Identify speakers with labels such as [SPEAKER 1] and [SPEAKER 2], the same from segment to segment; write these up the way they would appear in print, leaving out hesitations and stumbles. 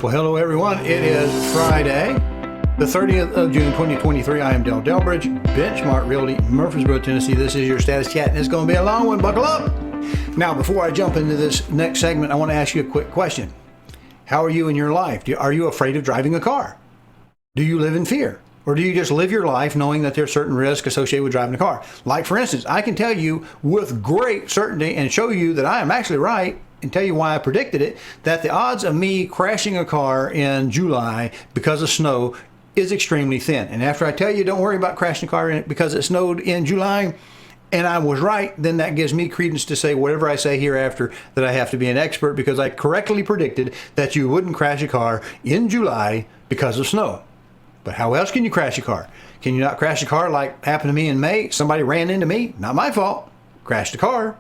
[SPEAKER 1] Well, hello everyone. It is Friday, the 30th of June, 2023. I am Delbridge, Benchmark Realty, Murfreesboro, Tennessee. This is your status chat, and it's going to be a long one. Buckle up. Now, before I jump into this next segment, I want to ask you a quick question. How are you in your life? Are you afraid of driving a car? Do you live in fear? Or do you just live your life knowing that there's certain risks associated with driving a car? Like, for instance, I can tell you with great certainty and show you that I am actually right and tell you why I predicted it, that the odds of me crashing a car in July because of snow is extremely thin. And after I tell you don't worry about crashing a car because it snowed in July, and I was right, then that gives me credence to say whatever I say hereafter that I have to be an expert because I correctly predicted that you wouldn't crash a car in July because of snow. But how else can you crash a car? Can you not crash a car like happened to me in May? Somebody ran into me, not my fault, crashed a car.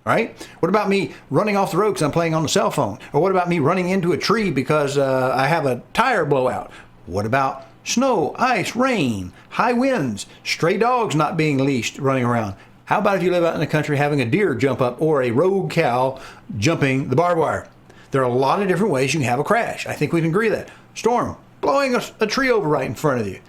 [SPEAKER 1] Right? What about me running off the road because I'm playing on the cell phone? Or what about me running into a tree because I have a tire blowout? What about snow, ice, rain, high winds, stray dogs not being leashed running around? How about if you live out in the country having a deer jump up or a rogue cow jumping the barbed wire? There are a lot of different ways you can have a crash. I think we can agree that. Storm, blowing a tree over right in front of you.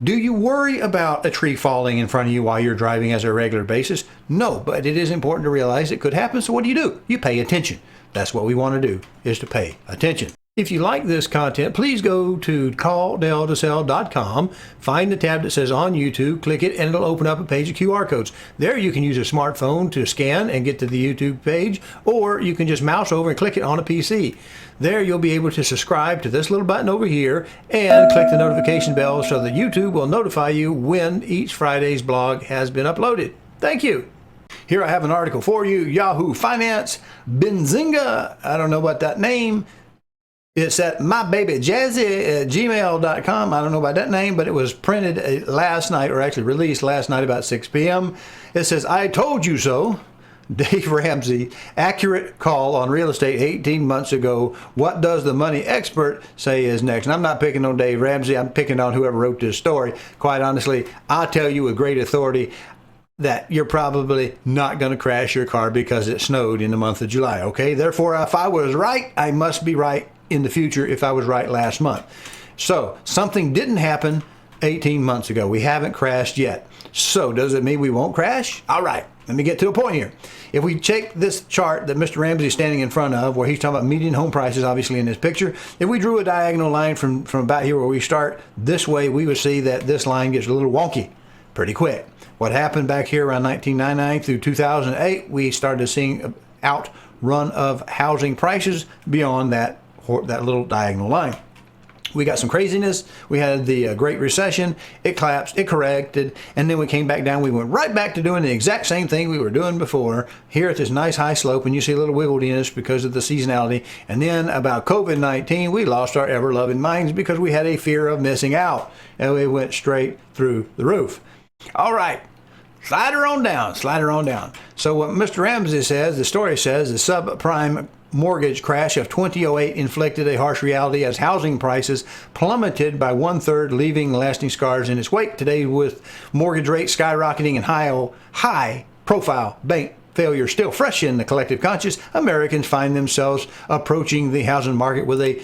[SPEAKER 1] Do you worry about a tree falling in front of you while you're driving as a regular basis? No, but it is important to realize it could happen. So what do? You pay attention. That's what we want to do, is to pay attention. If you like this content, please go to CallDelToSell.com, find the tab that says on YouTube, click it, and it'll open up a page of QR codes. There you can use a smartphone to scan and get to the YouTube page, or you can just mouse over and click it on a PC. There you'll be able to subscribe to this little button over here and click the notification bell so that YouTube will notify you when each Friday's blog has been uploaded. Thank you. Here I have an article for you. Yahoo Finance, Benzinga, I don't know what that name. It's at mybabyjazzy@gmail.com. I don't know about that name, but it was printed last night, or actually released last night about 6 p.m. It says, I told you so. Dave Ramsey, accurate call on real estate 18 months ago. What does the money expert say is next? And I'm not picking on Dave Ramsey. I'm picking on whoever wrote this story. Quite honestly, I'll tell you with great authority that you're probably not going to crash your car because it snowed in the month of July. Okay, therefore, if I was right, I must be right in the future if I was right last month. So something didn't happen 18 months ago. We haven't crashed yet. So does it mean we won't crash? All right, let me get to a point here. If we check this chart that Mr. Ramsey is standing in front of, where he's talking about median home prices, obviously in this picture, if we drew a diagonal line from about here where we start this way, we would see that this line gets a little wonky pretty quick. What happened back here around 1999 through 2008, we started seeing an outrun of housing prices beyond that little diagonal line. We got some craziness. We had the Great Recession. It collapsed, it corrected, and then we came back down. We went right back to doing the exact same thing we were doing before, here at this nice high slope, and you see a little wiggliness because of the seasonality. And then about COVID-19, we lost our ever-loving minds because we had a fear of missing out, and we went straight through the roof. All right. Slide her on down. So what Mr. Ramsey says, the story says, the subprime mortgage crash of 2008 inflicted a harsh reality as housing prices plummeted by 1/3, leaving lasting scars in its wake. Today, with mortgage rates skyrocketing and high-profile bank failure still fresh in the collective conscious, Americans find themselves approaching the housing market with a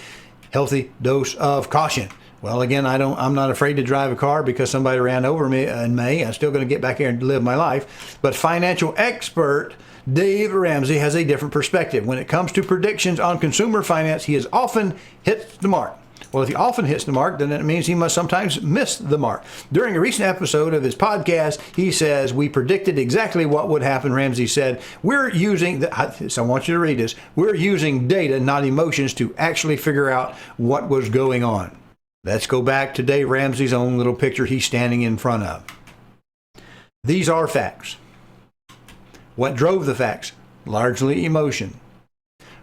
[SPEAKER 1] healthy dose of caution. Well, again, I'm not afraid to drive a car because somebody ran over me in May. I'm still going to get back here and live my life. But financial expert Dave Ramsey has a different perspective. When it comes to predictions on consumer finance, he has often hit the mark. Well, if he often hits the mark, then it means he must sometimes miss the mark. During a recent episode of his podcast, he says, we predicted exactly what would happen. Ramsey said, so I want you to read this, we're using data, not emotions, to actually figure out what was going on. Let's go back to Dave Ramsey's own little picture he's standing in front of. These are facts. What drove the facts? Largely emotion.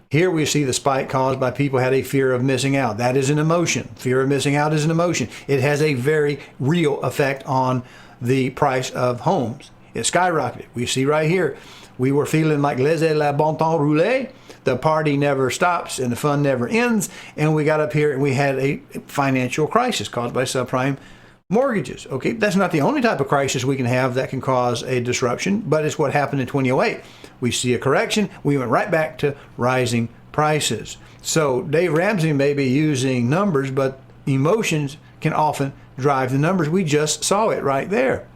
[SPEAKER 1] Here we see the spike caused by people who had a fear of missing out. That is an emotion. Fear of missing out is an emotion. It has a very real effect on the price of homes. It skyrocketed. We see right here, we were feeling like laissez la bon temps rouler. The party never stops and the fun never ends. And we got up here and we had a financial crisis caused by subprime mortgages. Okay, that's not the only type of crisis we can have that can cause a disruption, but it's what happened in 2008. We see a correction. We went right back to rising prices. So Dave Ramsey may be using numbers, but emotions can often drive the numbers. We just saw it right there.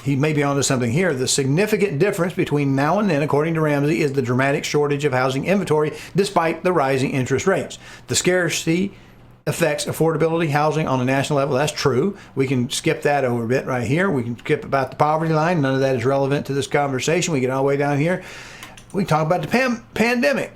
[SPEAKER 1] He may be onto something here. The significant difference between now and then, according to Ramsey, is the dramatic shortage of housing inventory despite the rising interest rates. The scarcity affects affordability housing on a national level. That's true. We can skip that over a bit right here. We can skip about the poverty line. None of that is relevant to this conversation. We get all the way down here. We can talk about the pandemic.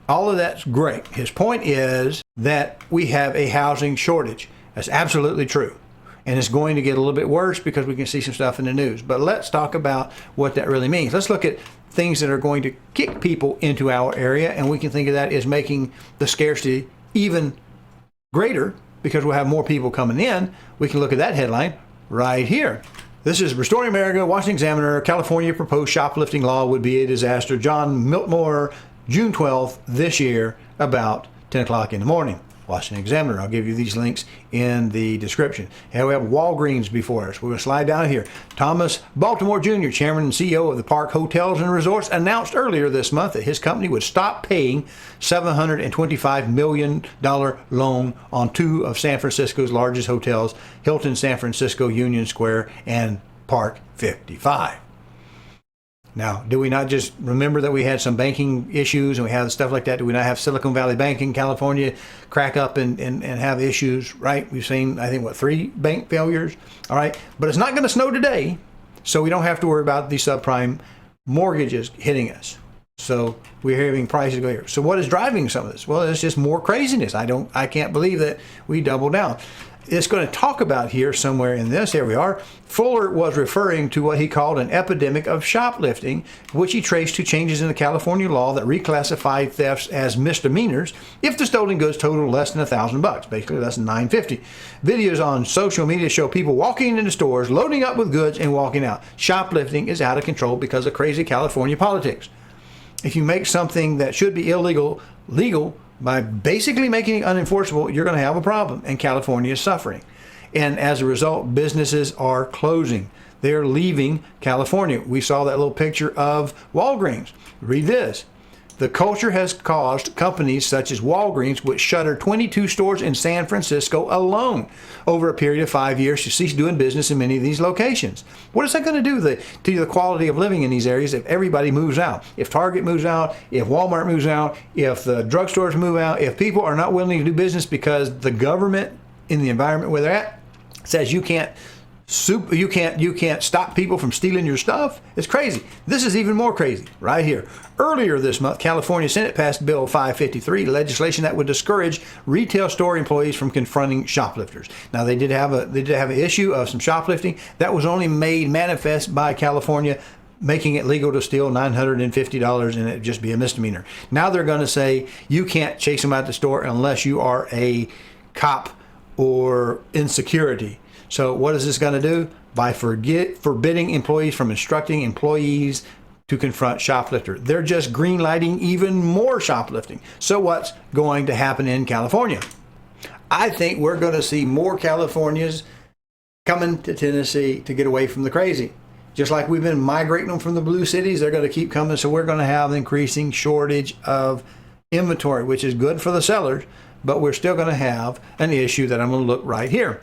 [SPEAKER 1] All of that's great. His point is that we have a housing shortage. That's absolutely true. And it's going to get a little bit worse because we can see some stuff in the news. But let's talk about what that really means. Let's look at things that are going to kick people into our area, and we can think of that as making the scarcity even greater because we'll have more people coming in. We can look at that headline right here. This is Restoring America, Washington Examiner, California proposed shoplifting law would be a disaster. John Miltmore, June 12th this year, about 10 o'clock in the morning. Washington Examiner. I'll give you these links in the description. And we have Walgreens before us. We're going to slide down here. Thomas Baltimore Jr., Chairman and CEO of the Park Hotels and Resorts, announced earlier this month that his company would stop paying $725 million loan on two of San Francisco's largest hotels, Hilton San Francisco Union Square and Park 55. Now, do we not just remember that we had some banking issues and we have stuff like that? Do we not have Silicon Valley Bank in California crack up and have issues, right? We've seen, I think, 3 bank failures, all right? But it's not going to snow today, so we don't have to worry about the subprime mortgages hitting us. So we're having prices go here. So what is driving some of this? Well, it's just more craziness. I can't believe that we double down. It's going to talk about here somewhere in this. Here we are. Fuller was referring to what he called an epidemic of shoplifting, which he traced to changes in the California law that reclassified thefts as misdemeanors if the stolen goods total less than $1,000. Basically, that's $950. Videos on social media show people walking into stores, loading up with goods, and walking out. Shoplifting is out of control because of crazy California politics. If you make something that should be illegal legal, by basically making it unenforceable, you're going to have a problem, and California is suffering. And as a result, businesses are closing. They're leaving California. We saw that little picture of Walgreens. Read this. The culture has caused companies such as Walgreens, which shuttered 22 stores in San Francisco alone over a period of 5 years, to cease doing business in many of these locations. What is that going to do to the quality of living in these areas if everybody moves out? If Target moves out, if Walmart moves out, if the drugstores move out, if people are not willing to do business because the government in the environment where they're at says you can't stop people from stealing your stuff. It's crazy. This is even more crazy right here. Earlier this month, California Senate passed Bill 553, legislation that would discourage retail store employees from confronting shoplifters. Now, they did have an issue of some shoplifting that was only made manifest by California making it legal to steal $950 and it just be a misdemeanor. Now they're going to say you can't chase them out the store unless you are a cop or in security. So what is this going to do? By forbidding employees from instructing employees to confront shoplifters. They're just greenlighting even more shoplifting. So what's going to happen in California? I think we're going to see more Californians coming to Tennessee to get away from the crazy. Just like we've been migrating them from the blue cities, they're going to keep coming. So we're going to have an increasing shortage of inventory, which is good for the sellers, but we're still going to have an issue that I'm going to look right here.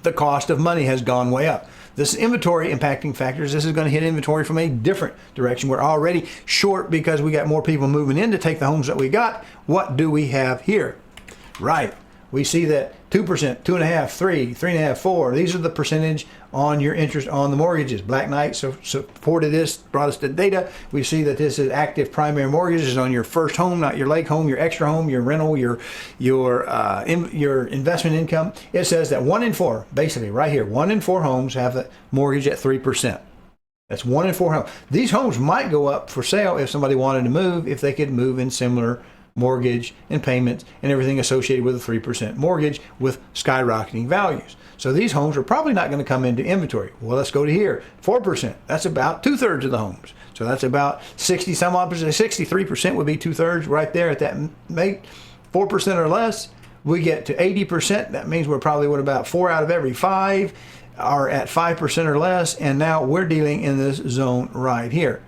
[SPEAKER 1] The cost of money has gone way up. This is inventory impacting factors. This is going to hit inventory from a different direction. We're already short because we got more people moving in to take the homes that we got. What do we have here? Right. We see that 2%, 2.5%, 3%, 3.5%, 4%. These are the percentage on your interest on the mortgages. Black Knight supported this, brought us the data. We see that this is active primary mortgages on your first home, not your lake home, your extra home, your rental, your investment income. It says that 1 in 4, basically right here, 1 in 4 homes have a mortgage at 3%. That's 1 in 4 homes. These homes might go up for sale if somebody wanted to move, if they could move in similar mortgage and payments and everything associated with a 3% mortgage with skyrocketing values. So these homes are probably not going to come into inventory. Well, let's go to here. 4%. That's about 2/3 of the homes. So that's about 60 some odd percent. 63% would be 2/3 right there at that mate. 4% or less, we get to 80%. That means we're probably about 4 out of every 5 are at 5% or less. And now we're dealing in this zone right here.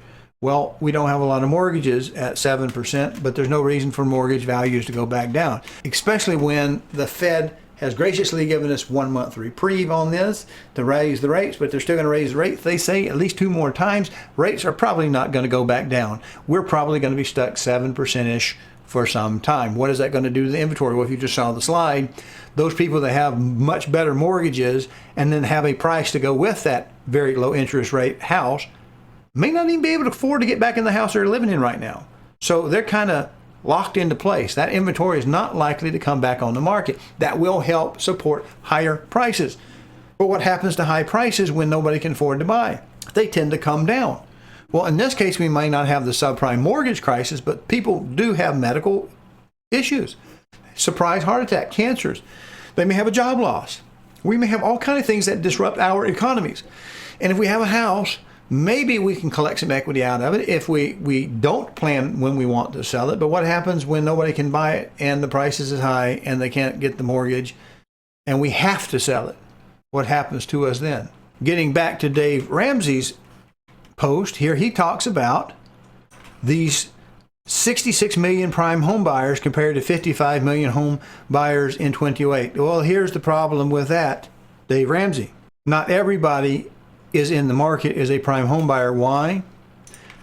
[SPEAKER 1] Well, we don't have a lot of mortgages at 7%, but there's no reason for mortgage values to go back down, especially when the Fed has graciously given us 1 month reprieve on this to raise the rates, but they're still going to raise the rates. They say at least 2 more times. Rates are probably not going to go back down. We're probably going to be stuck 7%-ish for some time. What is that going to do to the inventory? Well, if you just saw the slide, those people that have much better mortgages and then have a price to go with that very low interest rate house may not even be able to afford to get back in the house they're living in right now. So they're kind of locked into place. That inventory is not likely to come back on the market. That will help support higher prices. But what happens to high prices when nobody can afford to buy? They tend to come down. Well, in this case, we may not have the subprime mortgage crisis, but people do have medical issues. Surprise heart attack, cancers. They may have a job loss. We may have all kinds of things that disrupt our economies. And if we have a house, maybe we can collect some equity out of it if we don't plan when we want to sell it. But what happens when nobody can buy it and the price is high and they can't get the mortgage and we have to sell it? What happens to us then? Getting back to Dave Ramsey's post here, he talks about these 66 million prime home buyers compared to 55 million home buyers in 2008. Well, here's the problem with that, Dave Ramsey. Not everybody is in the market as a prime home buyer. Why?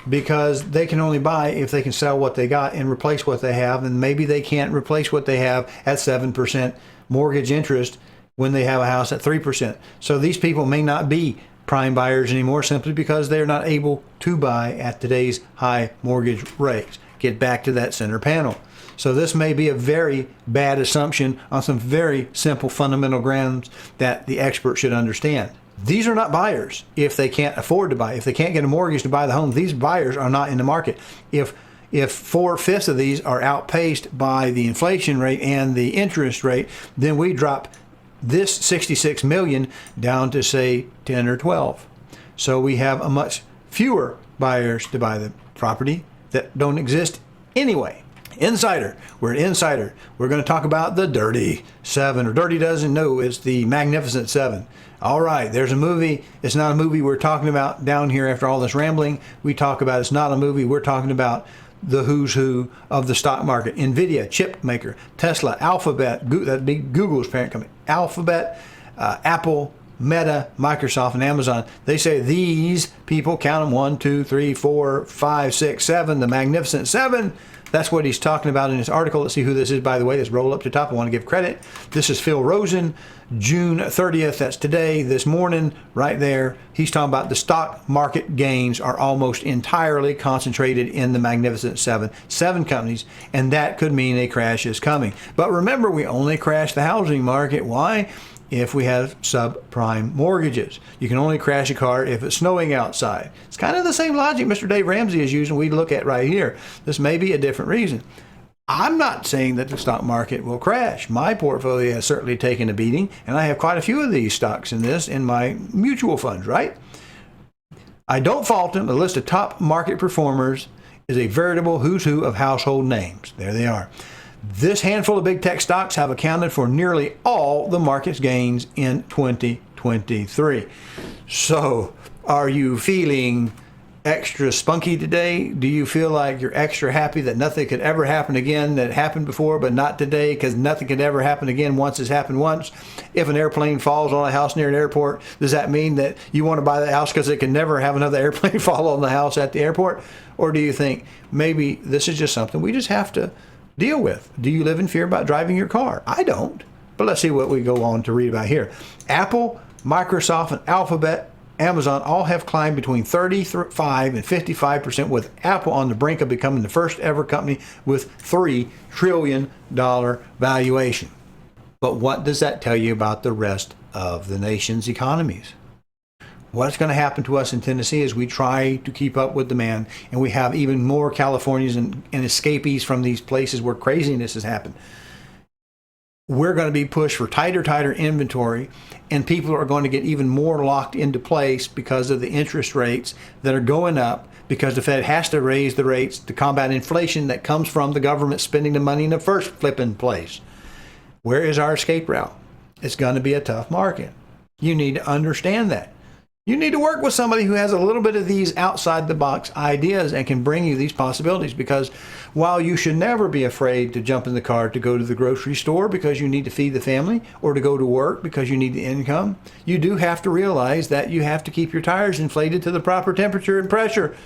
[SPEAKER 1] Because they can only buy if they can sell what they got and replace what they have, and maybe they can't replace what they have at 7% mortgage interest when they have a house at 3%. So these people may not be prime buyers anymore simply because they're not able to buy at today's high mortgage rates. Get back to that center panel. So this may be a very bad assumption on some very simple fundamental grounds that the expert should understand. These are not buyers if they can't afford to buy. If they can't get a mortgage to buy the home, these buyers are not in the market. If 4/5 of these are outpaced by the inflation rate and the interest rate, then we drop this 66 million down to say 10 or 12. So we have a much fewer buyers to buy the property that don't exist anyway. Insider. We're an insider. We're going to talk about the Dirty Seven, or Dirty doesn't know, it's the Magnificent Seven. All right, there's a movie. It's not a movie we're talking about down here after all this rambling. We talk about it's not a movie. We're talking about the who's who of the stock market. Nvidia, chip maker, Tesla, Alphabet, that'd be Google's parent company, Alphabet, Apple, Meta, Microsoft, and Amazon. They say these people, count them, 1, 2, 3, 4, 5, 6, 7, the Magnificent Seven. That's what he's talking about in his article. Let's see who this is, by the way. Let's roll up to top. I want to give credit. This is Phil Rosen, June 30th. That's today, this morning, right there. He's talking about the stock market gains are almost entirely concentrated in the Magnificent Seven. 7 companies, and that could mean a crash is coming. But remember, we only crash the housing market. Why? If we have subprime mortgages. You can only crash a car if it's snowing outside. It's kind of the same logic Mr. Dave Ramsey is using we look at right here. This may be a different reason. I'm not saying that the stock market will crash. My portfolio has certainly taken a beating, and I have quite a few of these stocks in my mutual funds, right? I don't fault them. The list of top market performers is a veritable who's who of household names. There they are. This handful of big tech stocks have accounted for nearly all the market's gains in 2023. So, are you feeling extra spunky today? Do you feel like you're extra happy that nothing could ever happen again that happened before, but not today, because nothing could ever happen again once it's happened once? If an airplane falls on a house near an airport, does that mean that you want to buy the house because it can never have another airplane fall on the house at the airport? Or do you think maybe this is just something we just have to deal with? Do you live in fear about driving your car? I don't. But let's see what we go on to read about here. Apple, Microsoft, and Alphabet, Amazon all have climbed between 35 and 55%, with Apple on the brink of becoming the first ever company with $3 trillion valuation. But what does that tell you about the rest of the nation's economies? What's going to happen to us in Tennessee as we try to keep up with demand, and we have even more Californians and escapees from these places where craziness has happened? We're going to be pushed for tighter inventory, and people are going to get even more locked into place because of the interest rates that are going up, because the Fed has to raise the rates to combat inflation that comes from the government spending the money in the first flipping place. Where is our escape route? It's going to be a tough market. You need to understand that. You need to work with somebody who has a little bit of these outside the box ideas and can bring you these possibilities, because while you should never be afraid to jump in the car to go to the grocery store because you need to feed the family, or to go to work because you need the income, you do have to realize that you have to keep your tires inflated to the proper temperature and pressure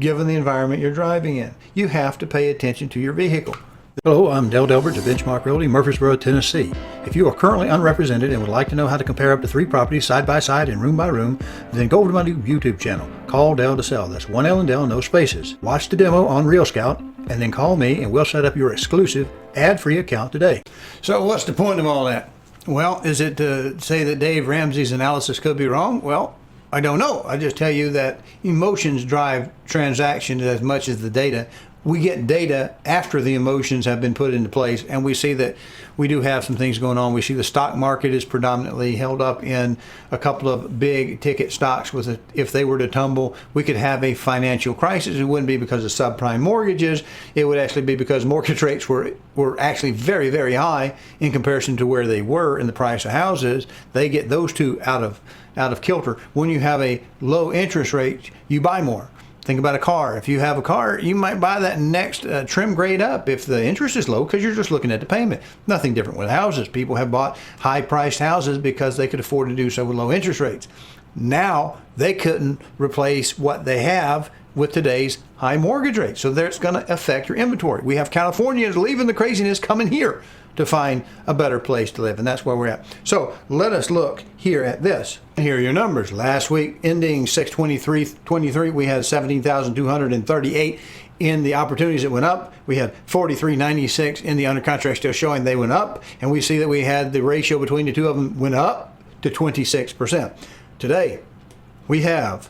[SPEAKER 1] given the environment you're driving in. You have to pay attention to your vehicle. Hello, I'm Delbridge of Benchmark Realty, Murfreesboro, Tennessee. If you are currently unrepresented and would like to know how to compare up to 3 properties side by side and room by room, then go over to my new YouTube channel, CallDelToSell. That's 1 L and Del, no spaces. Watch the demo on Real Scout, and then call me and we'll set up your exclusive ad-free account today. So what's the point of all that? Well, is it to say that Dave Ramsey's analysis could be wrong? Well, I don't know. I just tell you that emotions drive transactions as much as the data. We get data after the emotions have been put into place, and we see that we do have some things going on. We see the stock market is predominantly held up in a couple of big ticket stocks. If they were to tumble, we could have a financial crisis. It wouldn't be because of subprime mortgages. It would actually be because mortgage rates were actually very, very high in comparison to where they were in the price of houses. They get those two out of kilter. When you have a low interest rate, you buy more. Think about a car. If you have a car, you might buy that next trim grade up if the interest is low, because you're just looking at the payment. Nothing different with houses. People have bought high-priced houses because they could afford to do so with low interest rates. Now, they couldn't replace what they have with today's high mortgage rates. So that's going to affect your inventory. We have Californians leaving the craziness, coming here to find a better place to live, and that's where we're at. So let us look here at this. Here are your numbers. Last week, ending 6/23/23, we had 17,238 in the opportunities that went up. We had 43.96 in the under contract still showing they went up, and we see that we had the ratio between the two of them went up to 26%. Today, we have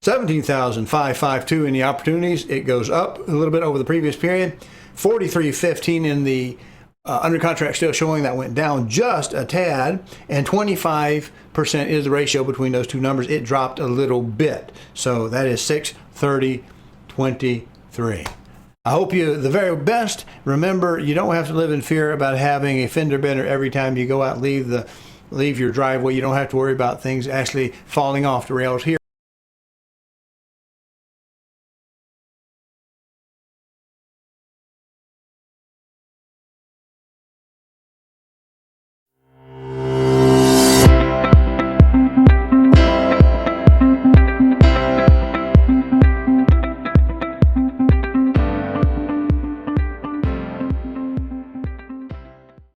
[SPEAKER 1] 17,552 in the opportunities. It goes up a little bit over the previous period. 43.15 in the under contract still showing, that went down just a tad, and 25% is the ratio between those two numbers. It dropped a little bit. So that is 6/30/23. I hope you the very best. Remember, you don't have to live in fear about having a fender bender every time you go out and leave your driveway. You don't have to worry about things actually falling off the rails here.